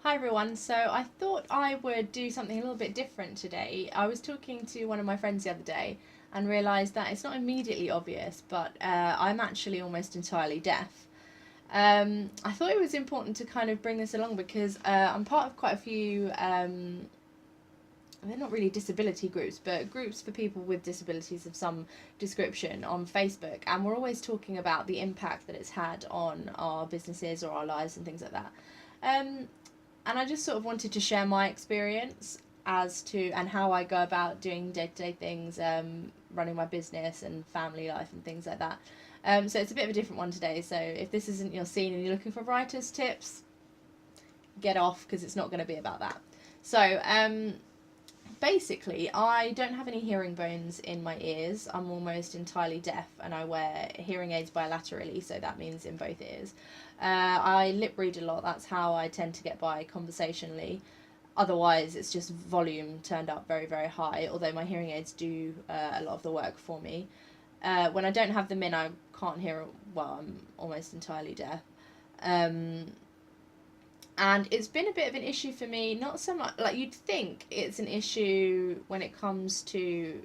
Hi everyone. So I thought I would do something a little bit different today. I was talking to one of my friends the other day and realised that it's not immediately obvious, but I'm actually almost entirely deaf. I thought it was important to kind of bring this along because I'm part of quite a few, they're not really disability groups, but groups for people with disabilities of some description on Facebook, and we're always talking about the impact that it's had on our businesses or our lives and things like that. Um, and I just sort of wanted to share my experience as to and how I go about doing day to day things, running my business and family life and things like that. So it's a bit of a different one today. So if this isn't your scene and you're looking for writers' tips, get off because it's not going to be about that. So basically, I don't have any hearing bones in my ears. I'm almost entirely deaf, and I wear hearing aids bilaterally, so that means in both ears. I lip read a lot. That's how I tend to get by conversationally. Otherwise, it's just volume turned up very, very high, although my hearing aids do a lot of the work for me. When I don't have them in, I can't hear well. I'm almost entirely deaf. Um, and it's been a bit of an issue for me, not so much like you'd think it's an issue when it comes to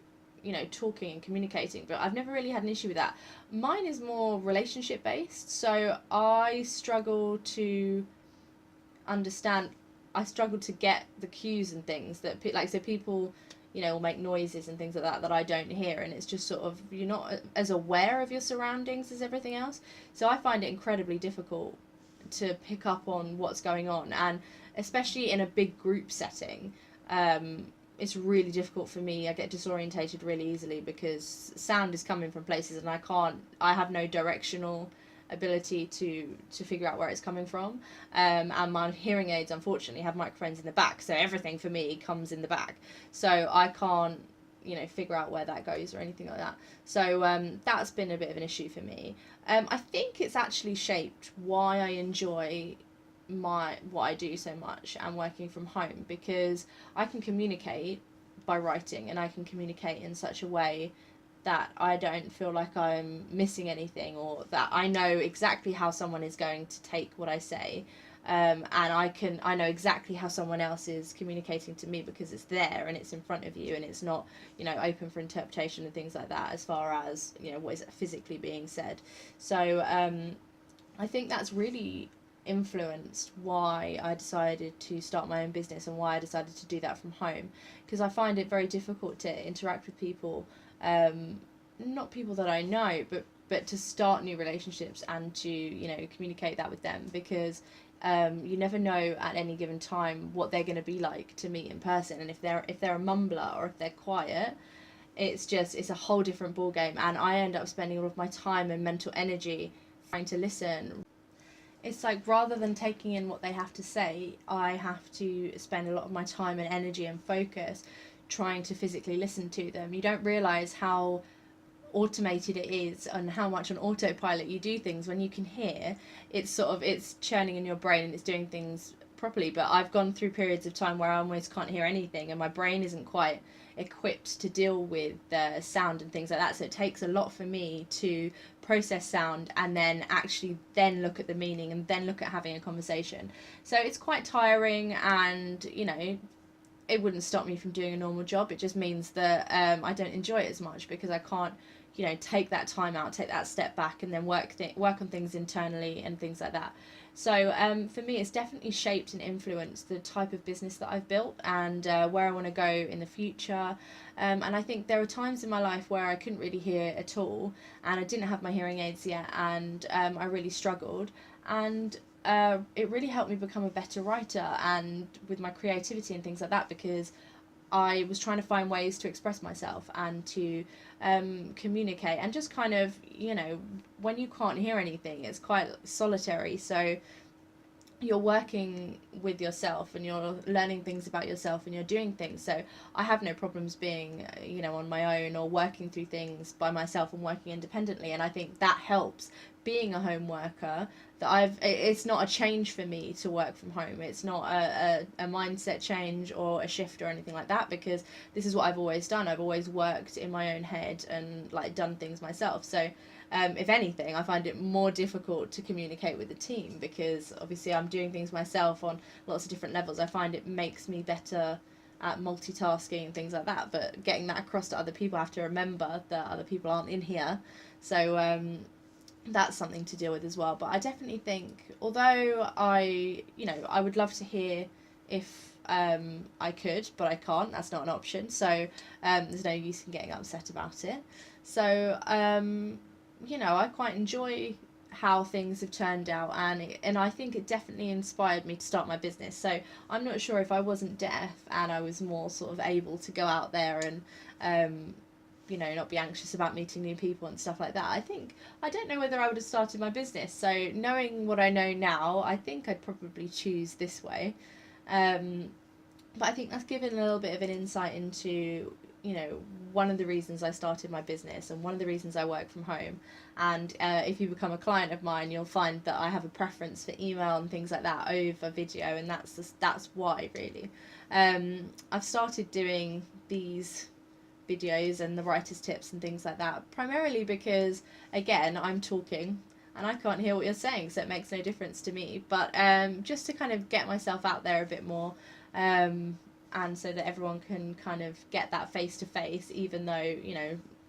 talking and communicating, but I've never really had an issue with that. Mine is more relationship based, so understand I struggle to get the cues and things that like, so people will make noises and things like that I don't hear, and it's just sort of you're not as aware of your surroundings as everything else. So I find it incredibly difficult to pick up on what's going on, and especially in a big group setting, it's really difficult for me. I get disorientated really easily because sound is coming from places and I have no directional ability to figure out where it's coming from. And my hearing aids unfortunately have microphones in the back, so everything for me comes in the back, so I can't figure out where that goes or anything like that. So that's been a bit of an issue for me. I think it's actually shaped why I enjoy what I do so much and working from home, because I can communicate by writing, and I can communicate in such a way that I don't feel like I'm missing anything, or that I know exactly how someone is going to take what I say. And I know exactly how someone else is communicating to me because it's there and it's in front of you, and it's not open for interpretation and things like that, as far as what is physically being said. So I think that's really influenced why I decided to start my own business and why I decided to do that from home, because I find it very difficult to interact with people, not people that I know, but to start new relationships and to communicate that with them, because you never know at any given time what they're going to be like to meet in person, and if they're a mumbler or if they're quiet, it's a whole different ball game, and I end up spending all of my time and mental energy trying to listen. It's like, rather than taking in what they have to say, I have to spend a lot of my time and energy and focus trying to physically listen to them. You don't realize how automated it is and how much on autopilot you do things when you can hear. It's churning in your brain and it's doing things properly. But I've gone through periods of time where I almost can't hear anything, and my brain isn't quite equipped to deal with the sound and things like that. So it takes a lot for me to process sound and then actually then look at the meaning and then look at having a conversation. So it's quite tiring, and it wouldn't stop me from doing a normal job. It just means that I don't enjoy it as much because I can't take that time out, take that step back, and then work on things internally and things like that. So for me, it's definitely shaped and influenced the type of business that I've built, and where I want to go in the future. And I think there are times in my life where I couldn't really hear at all, and I didn't have my hearing aids yet, and I really struggled. And it really helped me become a better writer and with my creativity and things like that, because I was trying to find ways to express myself and to communicate, and just kind of, when you can't hear anything, it's quite solitary. So you're working with yourself and you're learning things about yourself and you're doing things. So I have no problems being on my own or working through things by myself and working independently, and I think that helps being a home worker. It's not a change for me to work from home. It's not a mindset change or a shift or anything like that, because this is what I've always done. I've always worked in my own head and like done things myself. So if anything, I find it more difficult to communicate with the team, because obviously I'm doing things myself on lots of different levels. I find it makes me better at multitasking and things like that, but getting that across to other people, I have to remember that other people aren't in here. So that's something to deal with as well. But I definitely think, although I would love to hear if I could, but I can't. That's not an option. So there's no use in getting upset about it. So I quite enjoy how things have turned out, and I think it definitely inspired me to start my business. So I'm not sure if I wasn't deaf and I was more sort of able to go out there and not be anxious about meeting new people and stuff like that. I don't know whether I would have started my business. So knowing what I know now, I think I'd probably choose this way. Um, but I think that's given a little bit of an insight into, one of the reasons I started my business and one of the reasons I work from home. And if you become a client of mine, you'll find that I have a preference for email and things like that over video, and that's why, really. I've started doing these videos and the writer's tips and things like that primarily because, again, I'm talking and I can't hear what you're saying, so it makes no difference to me. But just to kind of get myself out there a bit more, and so that everyone can kind of get that face to face, even though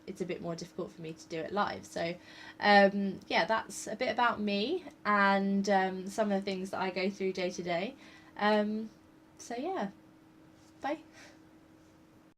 it's a bit more difficult for me to do it live. So yeah, that's a bit about me and some of the things that I go through day to day. So yeah, bye.